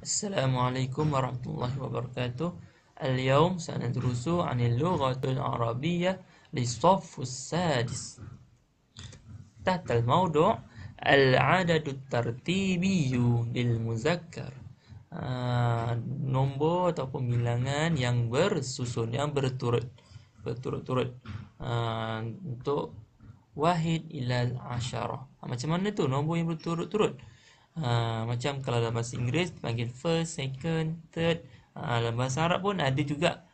Assalamualaikum warahmatullahi wabarakatuh. اليوم سندرس عن اللغة العربية للصف السادس تحت الموضوع العدد الترتيبي للمذكر. Nombor ataupun bilangan yang bersusun, yang berturut-turut untuk wahid ilal asyarah. Macam mana tu nombor yang berturut-turut? Macam kalau dalam bahasa Inggeris panggil first, second, third. Dalam bahasa Arab pun ada juga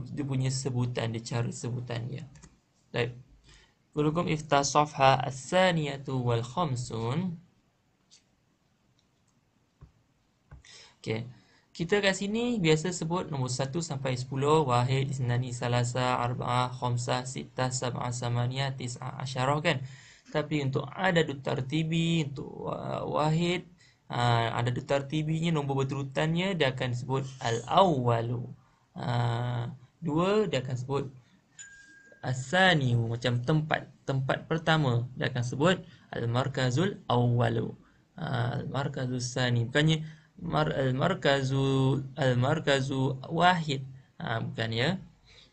dia punya sebutan, dia cara sebutan dia. Baik. Kulukum iftah safha as-saniyatu wal khamsun. Okey. Kita kat sini biasa sebut nombor 1 sampai 10, wahid, isnani, salasa, arba'ah, khamsah, sittah, sab'ah, samaniyah, tis'ah, asyarah kan. Tapi untuk adadut tartibi, untuk wahid, adadut tartibinya, nombor berturutannya dia akan sebut al-awwalu. Dua dia akan sebut as-saniyu, macam tempat pertama dia akan sebut al-markazul awwalu. Al-markazul sani, bukannya al-markazu wahid. Bukan ya.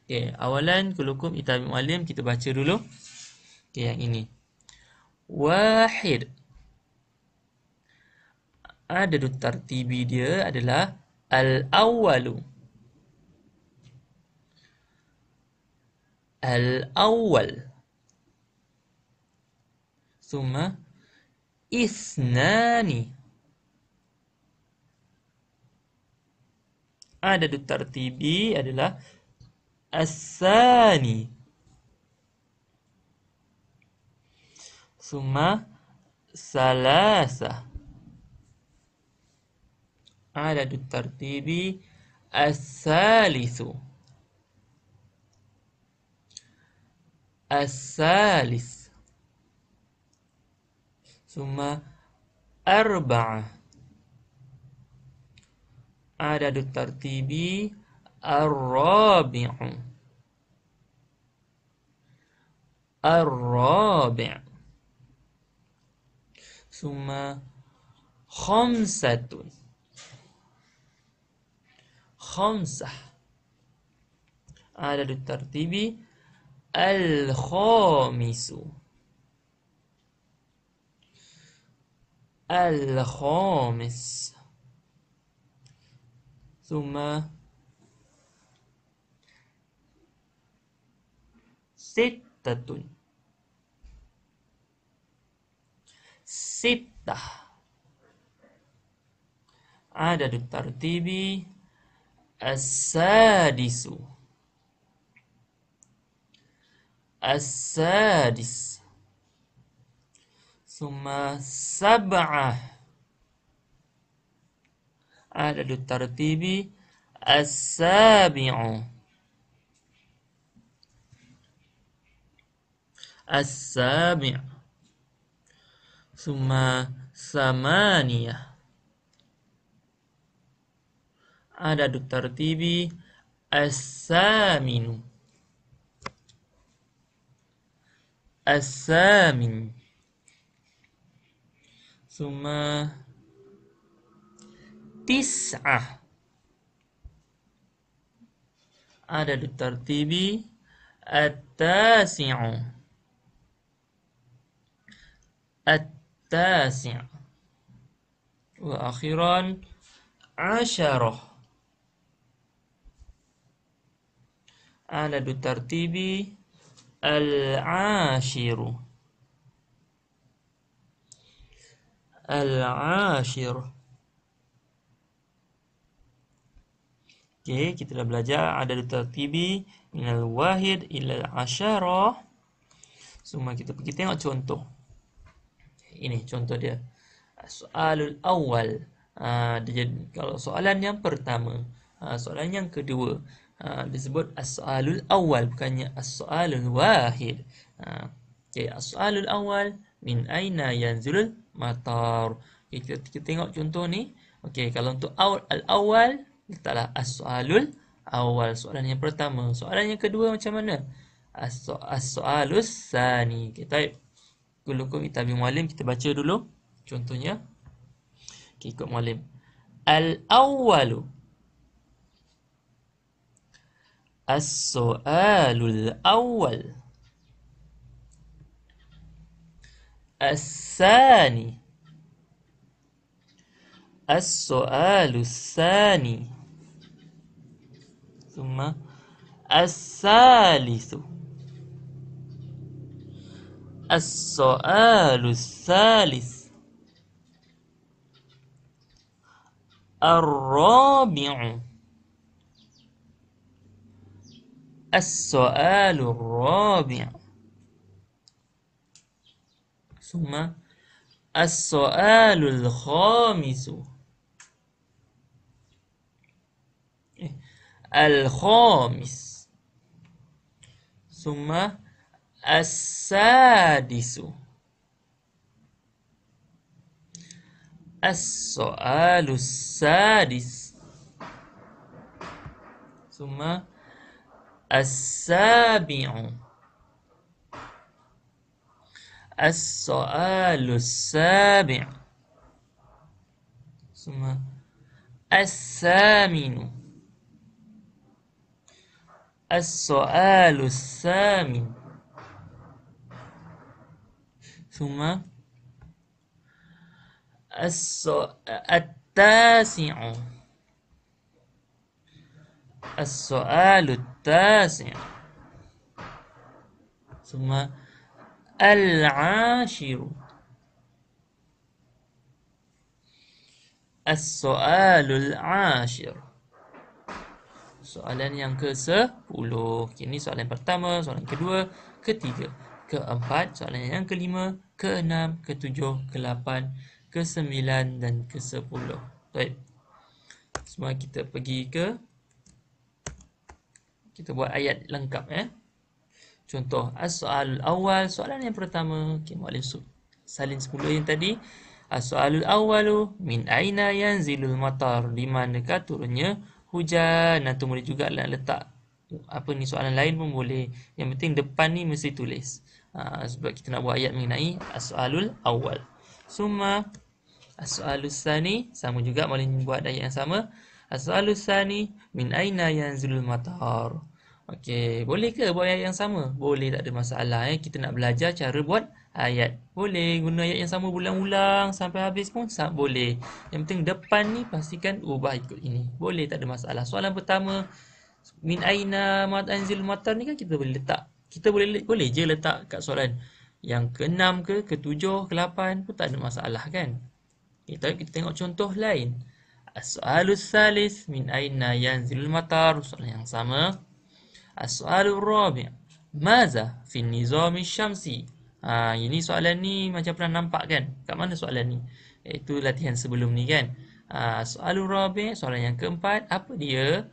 Okey, awalan kulukum itabim alim, kita baca dulu. Okey, yang ini. Wahid. Adadut tartibi dia adalah al-awwalu. Al-awwal. Summa isnani. Adadut tartibi adalah as-sani. Summa salasa. Adadut tartibi as-salisu. As-salis. Summa arba'ah. Adadut tartibi ar-rabi'u. Ar-rabi'. Summa khamsatun. Khamsah. Adadut tartibi al-khamisu. Al-khamis. Summa sittatun. Sittah. Adadut tartibi as-sadisu. As-sadis. Summa sab'ah. Adadut tartibi as-sabi'u. As-sabi'. Summa samaniyah. Adadut tartibi as-saminu. As-samin. Summa tis'ah. Adadut tartibi at-tasi'u. At-tasi'. Wa akhiran asyarah. Adadut tartibi al-ashiru. Al-ashir. Okey, kita dah belajar adadut tartibi minal wahid ilal asyarah. Semua kita pergi tengok contoh. Ini contoh dia. Soalul awal. Kalau soalan yang pertama, soalan yang kedua, disebut as-soalul awal, bukannya as-soalul wahid. Okay, as-soalul awal, min aina yanzulul matar. Okay, kita tengok contoh ni. Okay, kalau untuk al-awal, letaklah as-soalul awal, soalan yang pertama. Soalan yang kedua macam mana? As-soalus sani. Kita kulukum itabi muallim, kita baca dulu contohnya. Okay, ikut muallim. Al-awwalu. As-su'alul awwal. As-sani. As-su'alus sani. ثم الثالث. السؤال الثالث. الرابع. السؤال الرابع. ثم السؤال الخامس. الخامس. ثم السادس. السؤال السادس. ثم السابع. السؤال السابع. ثم الثامن. السؤال الثامن. ثم التاسع. السؤال التاسع. ثم العاشر. السؤال العاشر. Soalan yang ke-10. Ini soalan pertama, soalan kedua, ketiga, keempat, soalan yang kelima, keenam, ketujuh, ke-8, ke-9 dan ke-10. Baik. Semua kita pergi kita buat ayat lengkap Contoh as-soalul awal, soalan yang pertama, muallim salin 10 yang tadi. As-soalul awalu min aina yanzilul matar, di manakah turunnya hujan. Nanti boleh juga letak soalan lain pun boleh. Yang penting depan ni mesti tulis. Sebab kita nak buat ayat mengenai as-soalul awal. Summa as-soalus tsani, sama juga boleh buat ayat yang sama. As-soalus tsani min aina yanzilul matar. Okey, boleh ke buat ayat yang sama? Boleh, tak ada masalah Kita nak belajar cara buat ayat. Boleh guna ayat yang sama ulang-ulang sampai habis pun boleh. Yang penting depan ni pastikan ubah ikut ini. Boleh, tak ada masalah. Soalan pertama min aina yanzilul matar ni kan kita boleh letak. Kita boleh je letak kat soalan yang ke-6 ke-7, ke-8 pun tak ada masalah kan. Kita tengok contoh lain. As-soalus salis min aina yanzilul matar, soalan yang sama. As-soalur rabi' maza fi nizami syamsi. Ini soalan ni macam pernah nampak kan? Kat mana soalan ni? Itu latihan sebelum ni kan? Soalur rabi', soalan yang keempat, apa dia?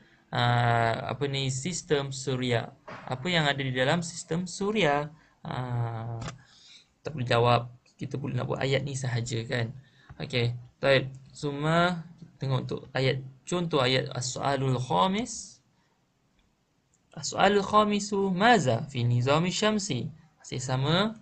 Sistem suria. Apa yang ada di dalam sistem suria? Tak boleh jawab. Kita boleh nak buat ayat ni sahaja kan? Okey. Baik. Semua tengok untuk ayat, contoh ayat as-soalul khamis. As-soalul khamisu maza fi nizami syamsi. Masih sama.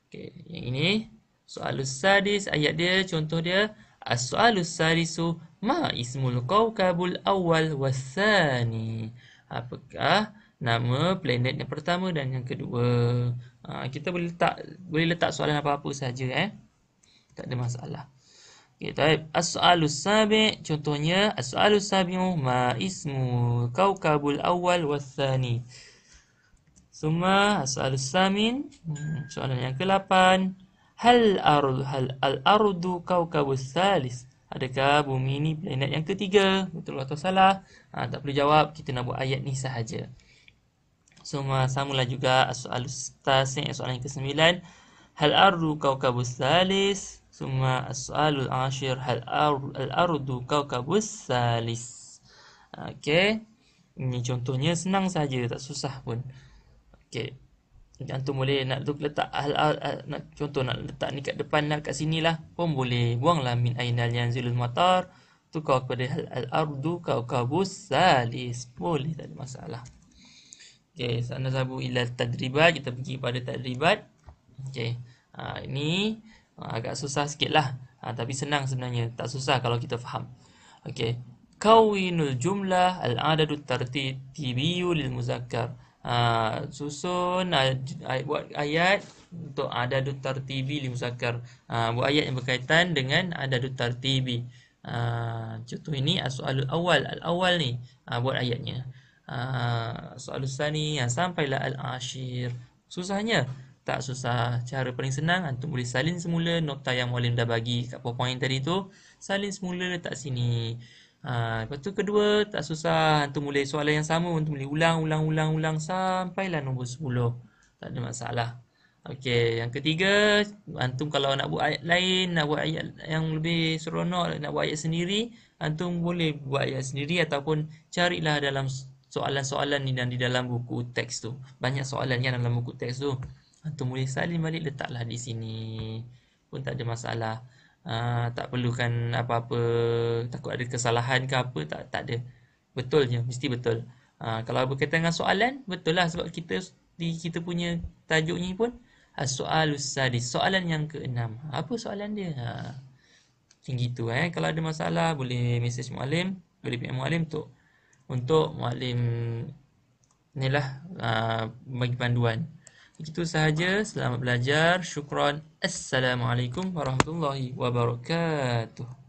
Okey, yang ini soalus sadis, ayat dia, contoh dia as-soalus sadisu ma ismul kawkabul awal wassani. Apakah nama planet yang pertama dan yang kedua? Kita boleh letak soalan apa-apa saja tak ada masalah. Okay, taib. As-soalus sabi', contohnya as-soalus sabi'u ma ismu kawkabul awal wassani. Summa as-soalus samin, soalan yang ke-8, hal al-ardu kawkabus salis. Adakah bumi ni planet yang ketiga? Betul atau salah? Tak perlu jawab, kita nak buat ayat ni sahaja. Summa samalah juga as-soalus tasi', soalan yang ke-9, hal ardu kawkabus salis. Summa as-soalul ashir, hal al-ardu kawkabus salis. Okey. Ini contohnya senang saja, tak susah pun. Okey. Antum boleh nak letak contoh nak letak ni kat depan lah, kat sini lah pun boleh. Buanglah min ainal yanzilul matar, tukar kepada hal al-ardu kawkabus salis. Boleh, tak ada masalah. Okey, sana sabu ila tadribat, kita pergi pada tadribat. Okey. Ini agak susah sikit lah. Tapi senang sebenarnya, tak susah kalau kita faham. Okey. Kawinul jumlah al-adadut tartibiyyu lil muzakkar. Susun buat ayat untuk adadut tartibi lil muzakkar. Buat ayat yang berkaitan dengan adadut tartibi. Contoh ini as-soalul awal. Al-awal ni buat ayatnya. Soalul sani sampailah al-ashir. Susahnya? Tak susah. Cara paling senang antum boleh salin semula nota yang muallim dah bagi kat PowerPoint tadi tu. Salin semula letak sini. Lepas tu kedua tak susah, antum boleh soalan yang sama antum boleh ulang sampailah nombor 10. Tak ada masalah. Okey, yang ketiga, antum kalau nak buat ayat lain, nak buat ayat yang lebih seronok, nak buat ayat sendiri, antum boleh buat ayat sendiri ataupun carilah dalam soalan-soalan ni dan di dalam buku teks tu. Banyak soalan yang dalam buku teks tu. Antum boleh salin balik letaklah di sini. Pun tak ada masalah. Tak perlukan apa-apa, takut ada kesalahan ke apa, tak ada. Betul je, mesti betul. Kalau berkaitan dengan soalan, betul lah sebab kita punya tajuk ni pun as-soalus sadis, soalan yang keenam. Apa soalan dia? Macam gitu Kalau ada masalah boleh message muallim, boleh PM muallim untuk muallim ni lah bagi panduan. Itu sahaja. Selamat belajar. Syukran. Assalamualaikum warahmatullahi wabarakatuh.